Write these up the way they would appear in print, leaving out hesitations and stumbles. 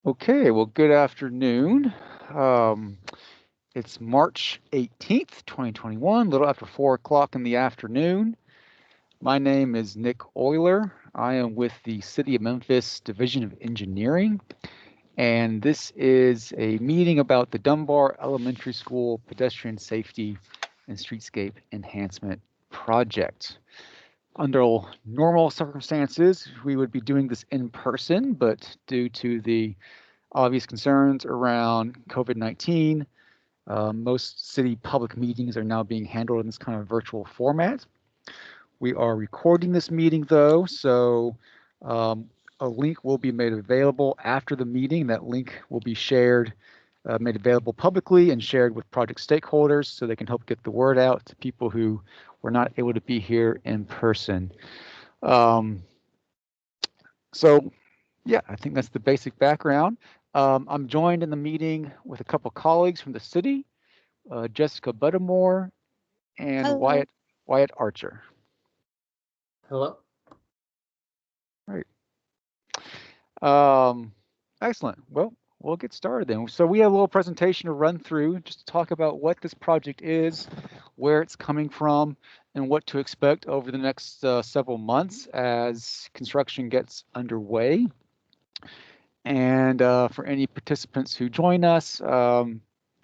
Okay, well, good afternoon. Um, it's March 18th, 2021, a little after 4 o'clock in the afternoon. My name is Nick Euler. I am with the City of Memphis Division of Engineering, and this is a meeting about the Dunbar Elementary School Pedestrian Safety and Streetscape Enhancement Project. Under normal circumstances, we would be doing this in person, but due to the obvious concerns around COVID-19. Most city public meetings are now being handled in this kind of virtual format. We are recording this meeting though, so a link will be made available after the meeting. That link will be shared, made available publicly and shared with project stakeholders so they can help get the word out to people who were not able to be here in person. So yeah, I think that's the basic background. I'm joined in the meeting with a couple colleagues from the city, Jessica Buttermore and Hello. Wyatt Archer. Hello. Right. Um, excellent. Well, we'll get started then. So we have a little presentation to run through just to talk about what this project is, where it's coming from, and what to expect over the next several months as construction gets underway. And for any participants who join us, there'll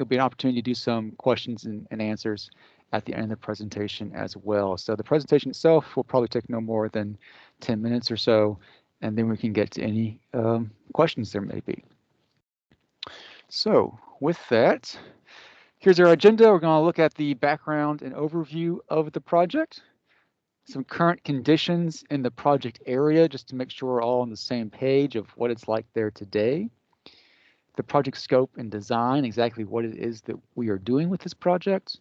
be an opportunity to do some questions and answers at the end of the presentation as well. So the presentation itself will probably take no more than 10 minutes or so, and then we can get to any questions there may be. So with that, here's our agenda. We're going to look at the background and overview of the project, some current conditions in the project area, just to make sure we're all on the same page of what it's like there today, the project scope and design, exactly what it is that we are doing with this project,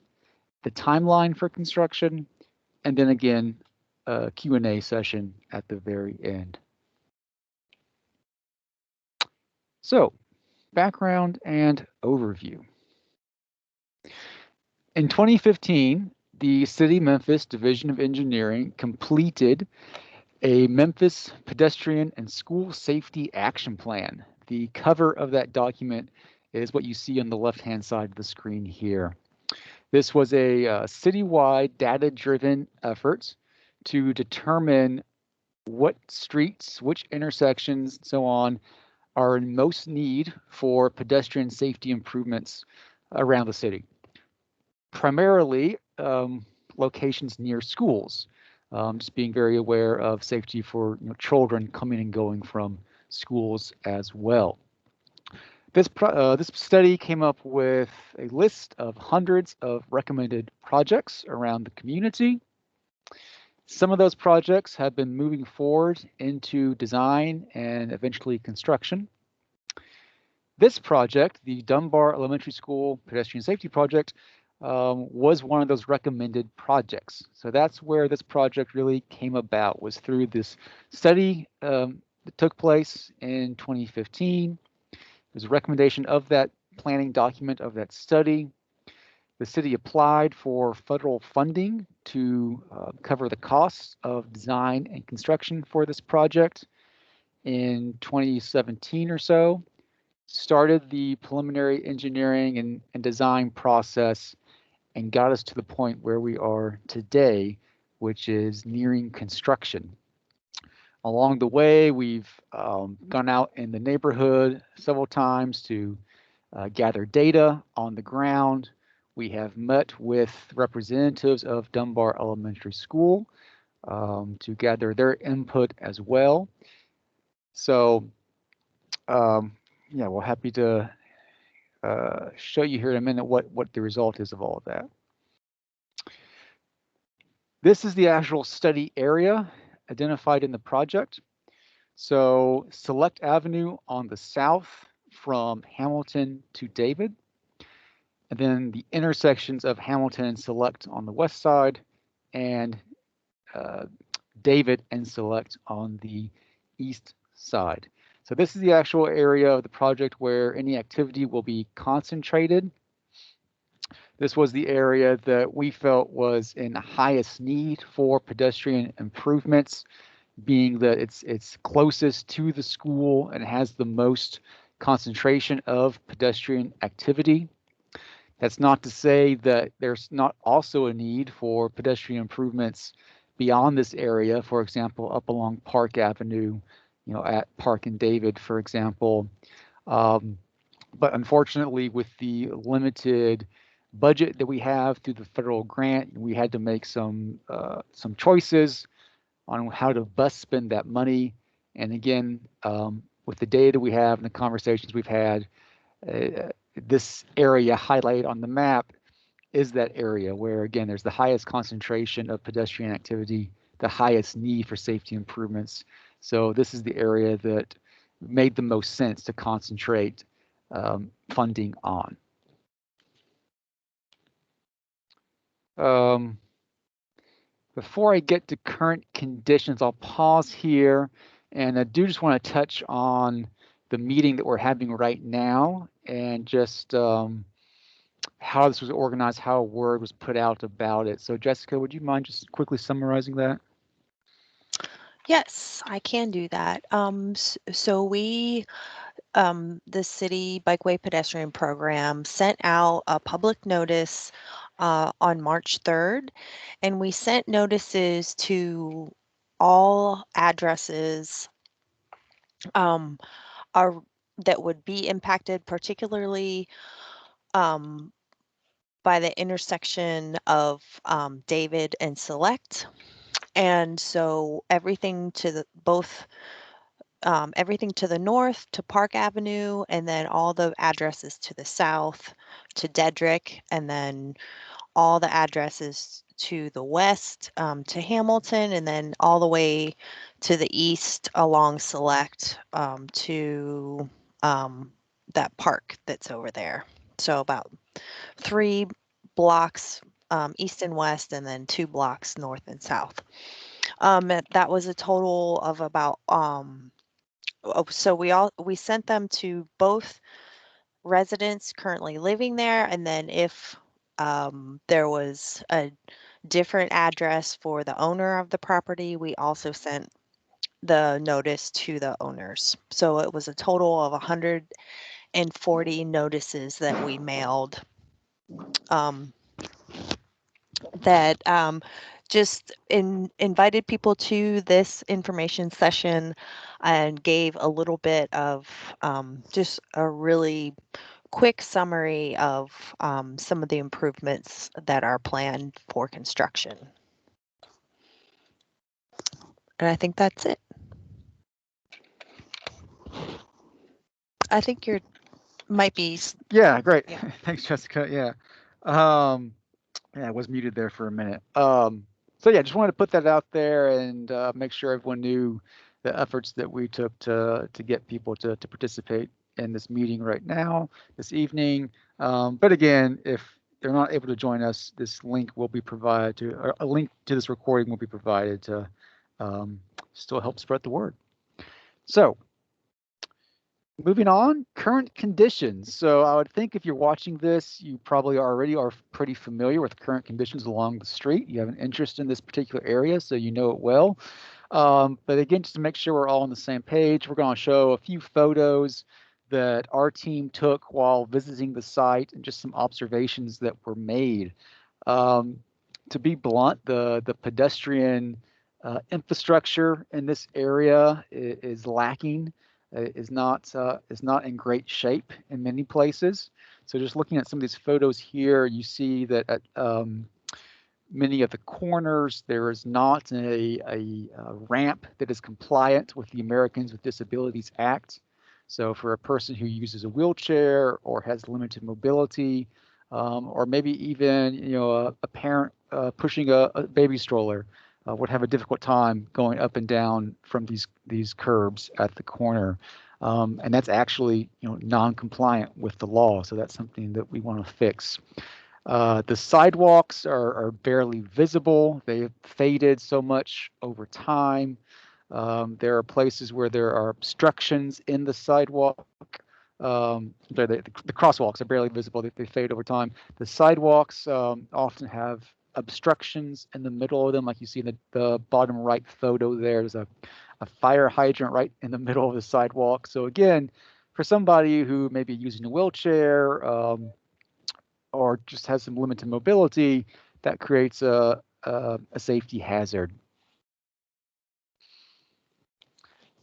the timeline for construction, and then again, a Q&A session at the very end. So, background and overview. In 2015, the City of Memphis Division of Engineering completed a Memphis Pedestrian and School Safety Action Plan. The cover of that document is what you see on the left-hand side of the screen here. This was a citywide data-driven effort to determine what streets, which intersections, and so on, are in most need for pedestrian safety improvements around the city. Primarily locations near schools, just being very aware of safety for children coming and going from schools as well. This study came up with a list of hundreds of recommended projects around the community. Some of those projects have been moving forward into design and eventually construction. This project, the Dunbar Elementary School Pedestrian Safety Project, was one of those recommended projects. So that's where this project really came about, was through this study that took place in 2015. It was a recommendation of that planning document of that study. The city applied for federal funding to cover the costs of design and construction for this project in 2017 or so. Started the preliminary engineering and design process and got us to the point where we are today, which is nearing construction. Along the way, we've gone out in the neighborhood several times to gather data on the ground. We have met with representatives of Dunbar Elementary School to gather their input as well. So, yeah, we're happy to show you here in a minute what the result is of all of that. This is the actual study area identified in the project. So Select Avenue on the south from Hamilton to David, and then the intersections of Hamilton and Select on the west side, and David and Select on the east side. So this is the actual area of the project where any activity will be concentrated. This was the area that we felt was in the highest need for pedestrian improvements, being that it's closest to the school and has the most concentration of pedestrian activity. That's not to say that there's not also a need for pedestrian improvements beyond this area. For example, up along Park Avenue, at Park and David, for example. Um, but unfortunately, with the limited budget that we have through the federal grant, we had to make some choices on how to best spend that money. And again, with the data we have and the conversations we've had, this area highlighted on the map is that area where, again, there's the highest concentration of pedestrian activity, the highest need for safety improvements. So this is the area that made the most sense to concentrate funding on. Before I get to current conditions, I'll pause here, and I do just want to touch on the meeting that we're having right now and just how this was organized, how a word was put out about it. So Jessica, would you mind just quickly summarizing that? Yes, I can do that. So we, the City Bikeway Pedestrian Program, sent out a public notice on March 3rd, and we sent notices to all addresses um, are that would be impacted, particularly um, by the intersection of David and Select. And so everything to the both everything to the north to Park Avenue, and then all the addresses to the south to Dedrick, and then all the addresses to the west to Hamilton, and then all the way to the east along Select to that park that's over there. So about 3 blocks east and west, and then 2 blocks north and south. That was a total of about so we sent them to both residents currently living there, and then if there was a different address for the owner of the property, we also sent the notice to the owners. So it was a total of 140 notices that we mailed um, that just invited people to this information session and gave a little bit of just a really quick summary of some of the improvements that are planned for construction. And I think that's it. I think you're might be. Yeah, great. Yeah. Thanks, Jessica. Yeah. Yeah, I was muted there for a minute. So yeah, just wanted to put that out there and make sure everyone knew the efforts that we took to get people to participate in this meeting right now, this evening. But again, if they're not able to join us, this link will be provided to, or a link to this recording will be provided to still help spread the word. So moving on, current conditions. So I would think if you're watching this, you probably already are pretty familiar with current conditions along the street. You have an interest in this particular area, so you know it well. But again, just to make sure we're all on the same page, we're going to show a few photos that our team took while visiting the site and just some observations that were made. To be blunt, the pedestrian infrastructure in this area is lacking, is not in great shape in many places. So just looking at some of these photos here, you see that at many of the corners there is not a ramp that is compliant with the Americans with Disabilities Act. So for a person who uses a wheelchair or has limited mobility, or maybe even a parent pushing a baby stroller would have a difficult time going up and down from these curbs at the corner. And that's actually non-compliant with the law. So that's something that we want to fix. The sidewalks are barely visible. They have faded so much over time. There are places where there are obstructions in the sidewalk. The crosswalks are barely visible. They fade over time. The sidewalks often have obstructions in the middle of them, like you see in the bottom right photo there. There's a fire hydrant right in the middle of the sidewalk. So again, for somebody who may be using a wheelchair or just has some limited mobility, that creates a safety hazard.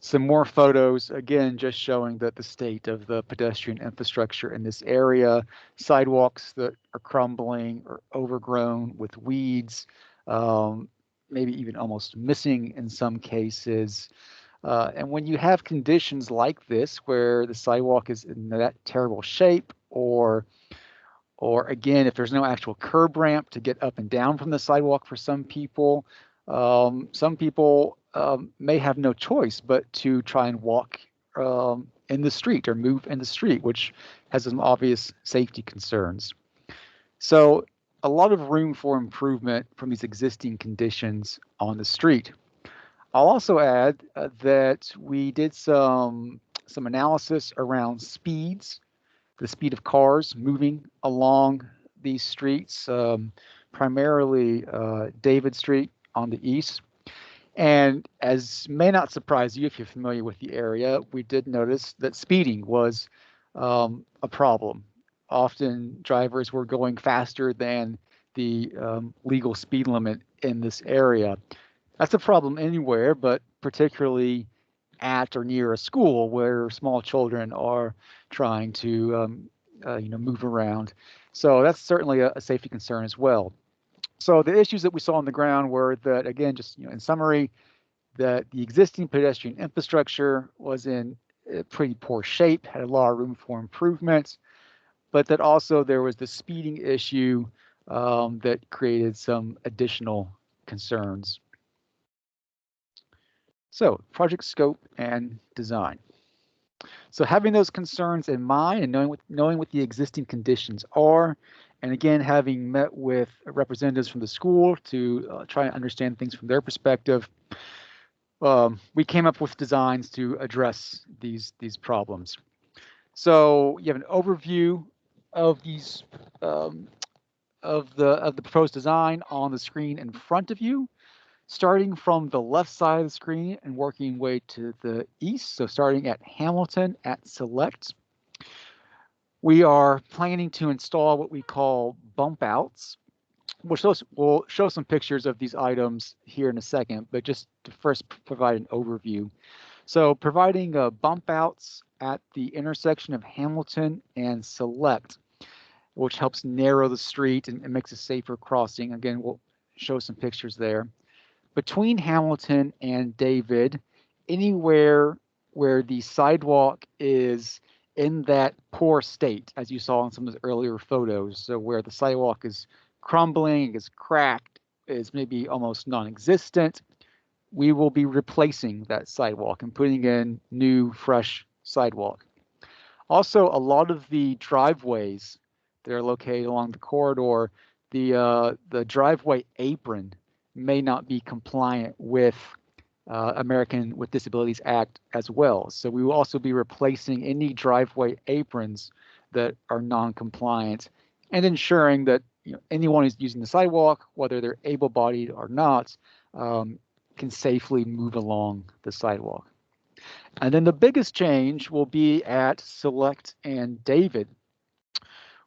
Some more photos, again, just showing that the state of the pedestrian infrastructure in this area, sidewalks that are crumbling or overgrown with weeds, maybe even almost missing in some cases. And when you have conditions like this, where the sidewalk is in that terrible shape, or again, if there's no actual curb ramp to get up and down from the sidewalk for some people may have no choice but to try and walk in the street or move in the street, which has some obvious safety concerns. So a lot of room for improvement from these existing conditions on the street. I'll also add that we did some analysis around speeds, the speed of cars moving along these streets, primarily David Street on the east. And as may not surprise you if you're familiar with the area, we did notice that speeding was a problem. Often drivers were going faster than the legal speed limit in this area. That's a problem anywhere, but particularly at or near a school where small children are trying to move around. So that's certainly a safety concern as well. So the issues that we saw on the ground were that, again, just in summary, that the existing pedestrian infrastructure was in pretty poor shape, had a lot of room for improvement, but that also there was the speeding issue that created some additional concerns. So project scope and design. So having those concerns in mind and knowing what the existing conditions are, and again, having met with representatives from the school to try and understand things from their perspective, we came up with designs to address these problems. So you have an overview of these of the proposed design on the screen in front of you, starting from the left side of the screen and working way to the east. So starting at Hamilton at Select, we are planning to install what we call bump outs. We'll show some pictures of these items here in a second, but just to first provide an overview. So providing bump outs at the intersection of Hamilton and Select, which helps narrow the street and makes a safer crossing. Again, we'll show some pictures there. Between Hamilton and David, anywhere where the sidewalk is in that poor state, as you saw in some of the earlier photos, so where the sidewalk is crumbling, is cracked, is maybe almost non-existent, we will be replacing that sidewalk and putting in new, fresh sidewalk. Also, a lot of the driveways that are located along the corridor, the driveway apron may not be compliant with American with Disabilities Act as well. So we will also be replacing any driveway aprons that are non-compliant and ensuring that anyone who's using the sidewalk, whether they're able-bodied or not, can safely move along the sidewalk. And then the biggest change will be at Select and David,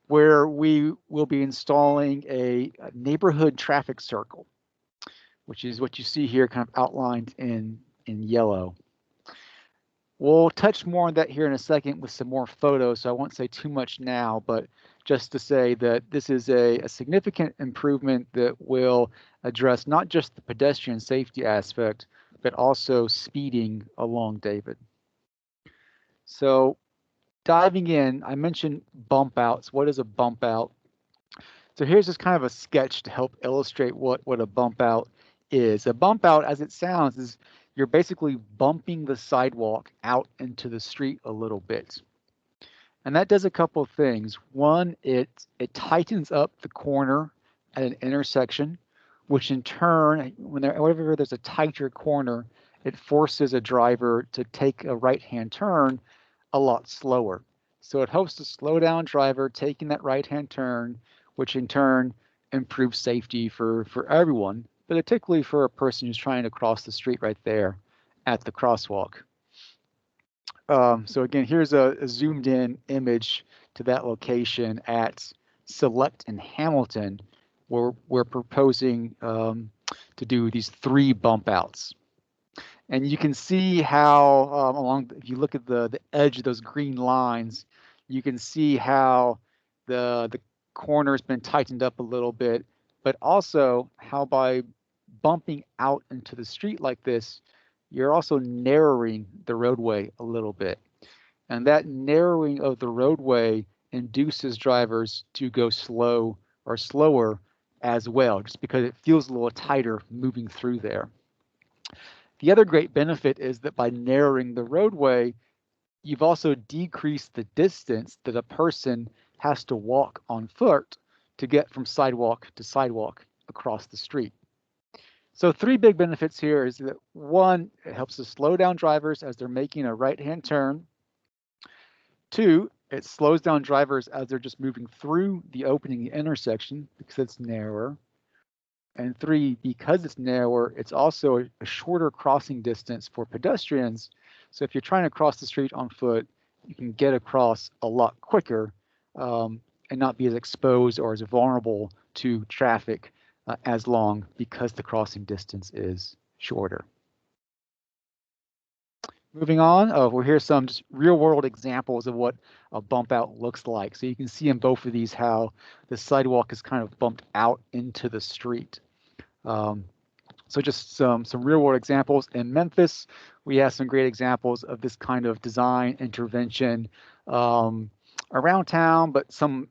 where we will be installing a neighborhood traffic circle, which is what you see here kind of outlined in yellow. We'll touch more on that here in a second with some more photos, so I won't say too much now, but just to say that this is a significant improvement that will address not just the pedestrian safety aspect, but also speeding along David. So diving in, I mentioned bump outs. What is a bump out? So here's just kind of a sketch to help illustrate what a bump out is. A bump out, as it sounds, is you're basically bumping the sidewalk out into the street a little bit. And that does a couple of things. One, it tightens up the corner at an intersection, which in turn, whenever there's a tighter corner, it forces a driver to take a right-hand turn a lot slower. So it helps to slow down driver taking that right-hand turn, which in turn improves safety for everyone, but particularly for a person who's trying to cross the street right there at the crosswalk. So again, here's a zoomed in image to that location at Select in Hamilton, where we're proposing to do these 3 bump outs. And you can see how if you look at the edge of those green lines, you can see how the corner's been tightened up a little bit, but also how by bumping out into the street like this, you're also narrowing the roadway a little bit. And that narrowing of the roadway induces drivers to go slow or slower as well, just because it feels a little tighter moving through there. The other great benefit is that by narrowing the roadway, you've also decreased the distance that a person has to walk on foot to get from sidewalk to sidewalk across the street. So 3 big benefits here is that 1, it helps to slow down drivers as they're making a right-hand turn. 2, it slows down drivers as they're just moving through the opening intersection because it's narrower. And 3, because it's narrower, it's also a shorter crossing distance for pedestrians. So if you're trying to cross the street on foot, you can get across a lot quicker and not be as exposed or as vulnerable to traffic as long because the crossing distance is shorter. Moving on, we'll hear some just real world examples of what a bump out looks like. So you can see in both of these how the sidewalk is kind of bumped out into the street. So just some real world examples. In Memphis, we have some great examples of this kind of design intervention around town, but some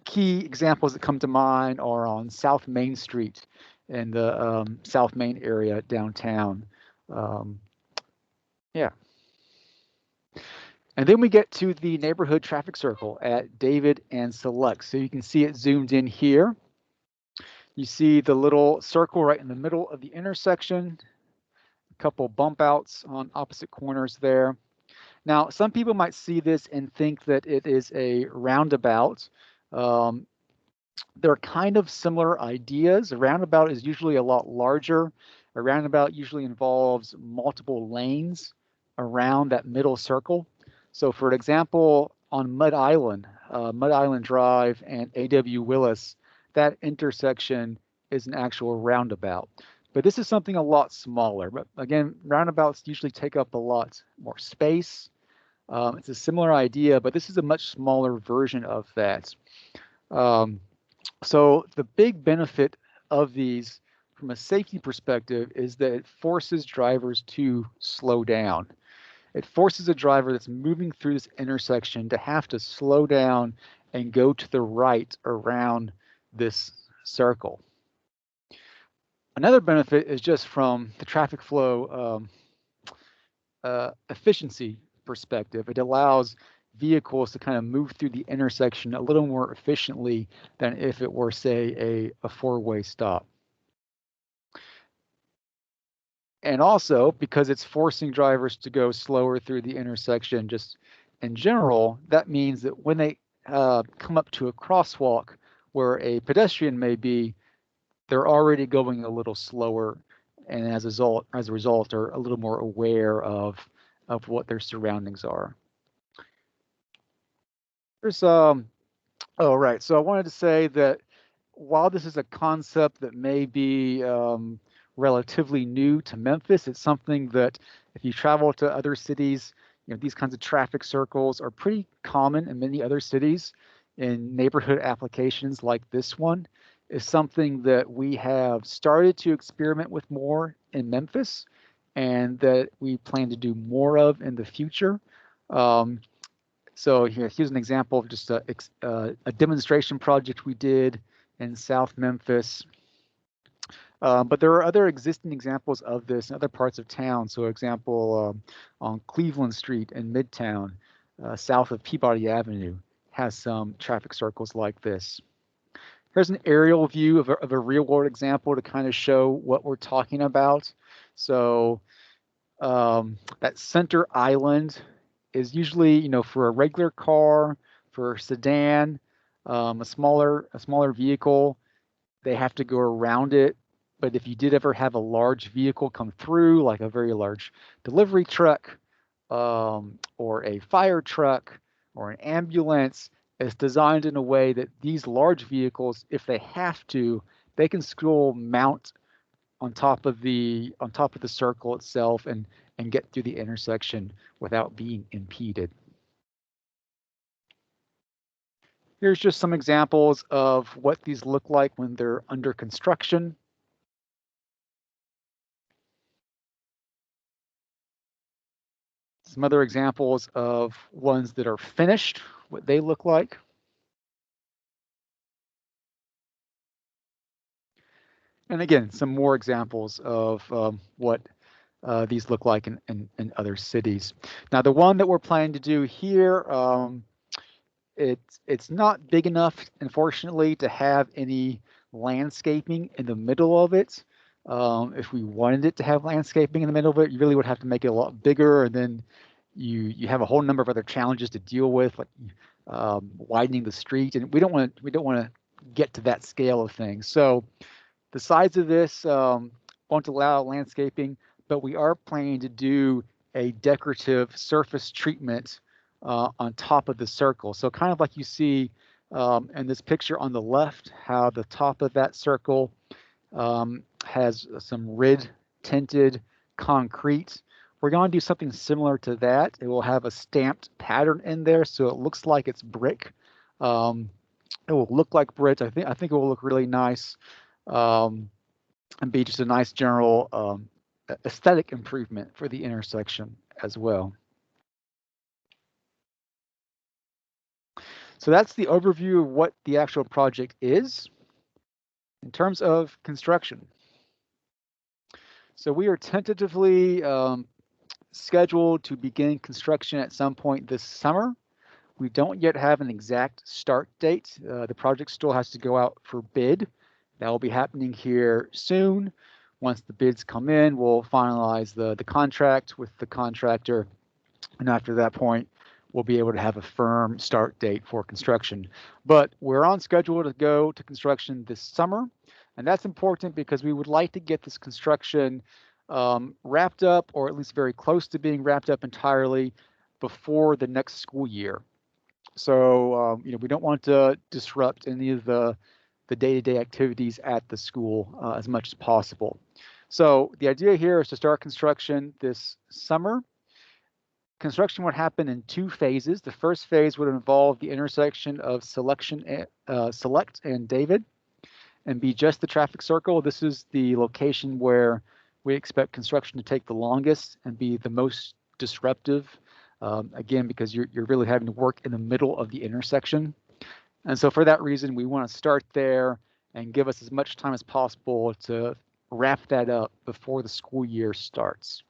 key examples that come to mind are on South Main Street in the South Main area downtown. Yeah. And then we get to the neighborhood traffic circle at David and Select. So you can see it zoomed in here. You see the little circle right in the middle of the intersection, a couple bump outs on opposite corners there. Now, some people might see this and think that it is a roundabout. They're kind of similar ideas. A roundabout is usually a lot larger. A roundabout usually involves multiple lanes around that middle circle. So for example, on Mud Island Drive and A.W. Willis, that intersection is an actual roundabout. But this is something a lot smaller. But again, roundabouts usually take up a lot more space. It's a similar idea, but this is a much smaller version of that. So the big benefit of these from a safety perspective is that it forces drivers to slow down. It forces a driver that's moving through this intersection to have to slow down and go to the right around this circle. Another benefit is just from the traffic flow efficiency perspective. It allows vehicles to kind of move through the intersection a little more efficiently than if it were, say, a 4-way stop. And also, because it's forcing drivers to go slower through the intersection, just in general, that means that when they come up to a crosswalk where a pedestrian may be, they're already going a little slower, and as a result, are a little more aware of what their surroundings are. There's oh right, so I wanted to say that while this is a concept that may be relatively new to Memphis, it's something that if you travel to other cities, these kinds of traffic circles are pretty common in many other cities. In neighborhood applications like this one is something that we have started to experiment with more in Memphis and that we plan to do more of in the future. So here's an example of just a demonstration project we did in South Memphis. But there are other existing examples of this in other parts of town. So example, on Cleveland Street in Midtown, south of Peabody Avenue, has some traffic circles like this. Here's an aerial view of a real world example to kind of show what we're talking about. So that center island is usually, for a regular car, for a sedan, a smaller vehicle, they have to go around it. But if you did ever have a large vehicle come through, like a very large delivery truck, or a fire truck or an ambulance is designed in a way that these large vehicles, if they have to, they can still mount on top of the circle itself and get through the intersection without being impeded. Here's just some examples of what these look like when they're under construction. Some other examples of ones that are finished, what they look like. And again, some more examples of what these look like in other cities. Now, the one that we're planning to do here, it's not big enough, unfortunately, to have any landscaping in the middle of it. If we wanted it to have landscaping in the middle of it, you really would have to make it a lot bigger, and then you have a whole number of other challenges to deal with, like widening the street, and we don't want to get to that scale of things. So the size of this won't allow landscaping, but we are planning to do a decorative surface treatment on top of the circle. So kind of like you see in this picture on the left, how the top of that circle has some red tinted concrete. We're going to do something similar to that. It will have a stamped pattern in there, so it looks like it's brick. It will look like brick. I think it will look really nice and be just a nice general aesthetic improvement for the intersection as well. So that's the overview of what the actual project is. In terms of construction, so we are tentatively scheduled to begin construction at some point this summer. We don't yet have an exact start date. The project still has to go out for bid. That will be happening here soon. Once the bids come in, we'll finalize the contract with the contractor. And after that point, we'll be able to have a firm start date for construction. But we're on schedule to go to construction this summer. And that's important because we would like to get this construction wrapped up, or at least very close to being wrapped up entirely before the next school year. So, we don't want to disrupt any of the day-to-day activities at the school as much as possible. So the idea here is to start construction this summer. Construction would happen in two phases. The first phase would involve the intersection of Select and David and be just the traffic circle. This is the location where we expect construction to take the longest and be the most disruptive. Again, because you're really having to work in the middle of the intersection. And so for that reason, we want to start there and give us as much time as possible to wrap that up before the school year starts.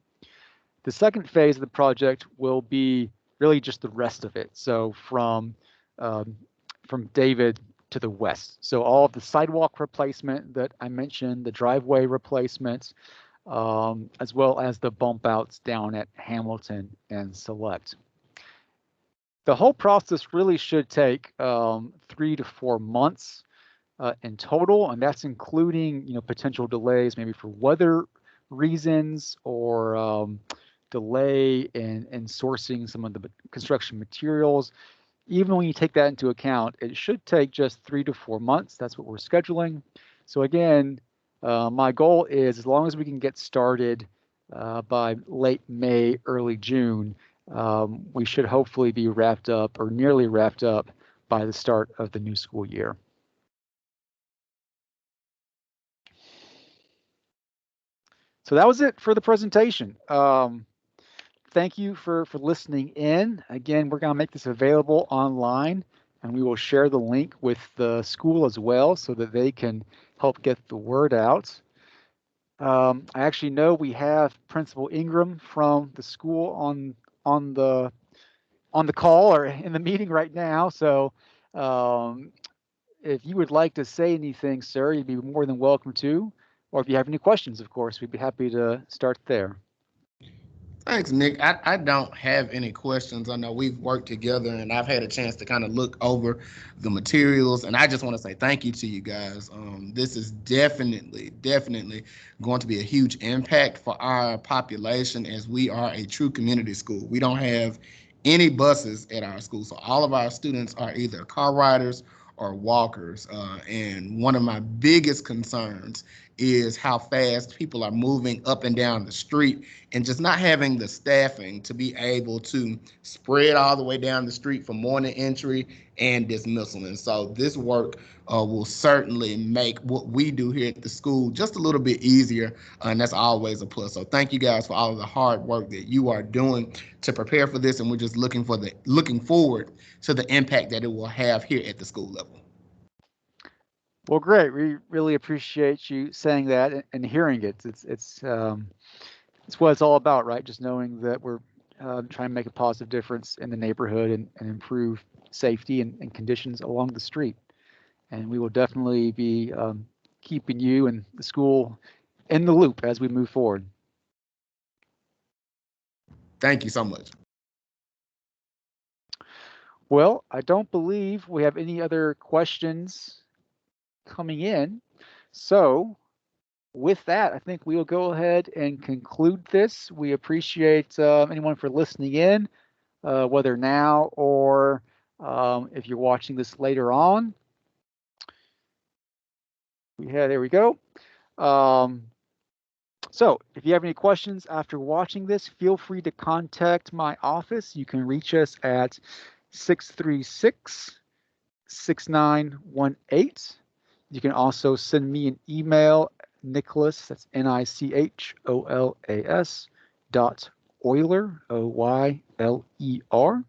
The second phase of the project will be really just the rest of it. So from David to the west. So all of the sidewalk replacement that I mentioned, the driveway replacements, as well as the bump outs down at Hamilton and Select. The whole process really should take 3 to 4 months in total, and that's including potential delays, maybe for weather reasons or delay in sourcing some of the construction materials. Even when you take that into account, it should take just 3 to 4 months. That's what we're scheduling. So again, my goal is, as long as we can get started by late May, early June, we should hopefully be wrapped up or nearly wrapped up by the start of the new school year. So that was it for the presentation. Thank you for listening in. Again, we're going to make this available online, and we will share the link with the school as well so that they can help get the word out. I actually know we have Principal Ingram from the school on the call or in the meeting right now. So if you would like to say anything, sir, you'd be more than welcome to. Or if you have any questions, of course, we'd be happy to start there. Thanks, Nick. I don't have any questions. I know we've worked together and I've had a chance to kind of look over the materials. And I just want to say thank you to you guys. This is definitely going to be a huge impact for our population as we are a true community school. We don't have any buses at our school. So all of our students are either car riders or walkers. And one of my biggest concerns is how fast people are moving up and down the street and just not having the staffing to be able to spread all the way down the street for morning entry and dismissal. And so this work will certainly make what we do here at the school just a little bit easier, and that's always a plus. So thank you guys for all of the hard work that you are doing to prepare for this, and we're just looking forward to the impact that it will have here at the school level. Well, great. We really appreciate you saying that and hearing it. It's what it's all about, right? Just knowing that we're trying to make a positive difference in the neighborhood and improve safety and conditions along the street. And we will definitely be keeping you and the school in the loop as we move forward. Thank you so much. Well, I don't believe we have any other questions coming in. So with that, I think we will go ahead and conclude this. We appreciate anyone for listening in, whether now or if you're watching this later on. There we go. So if you have any questions after watching this, feel free to contact my office. You can reach us at 636-6918. You can also send me an email, Nicholas, that's NICHOLAS, .Oyler, OYLER,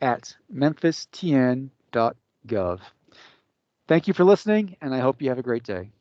at memphistn.gov. Thank you for listening, and I hope you have a great day.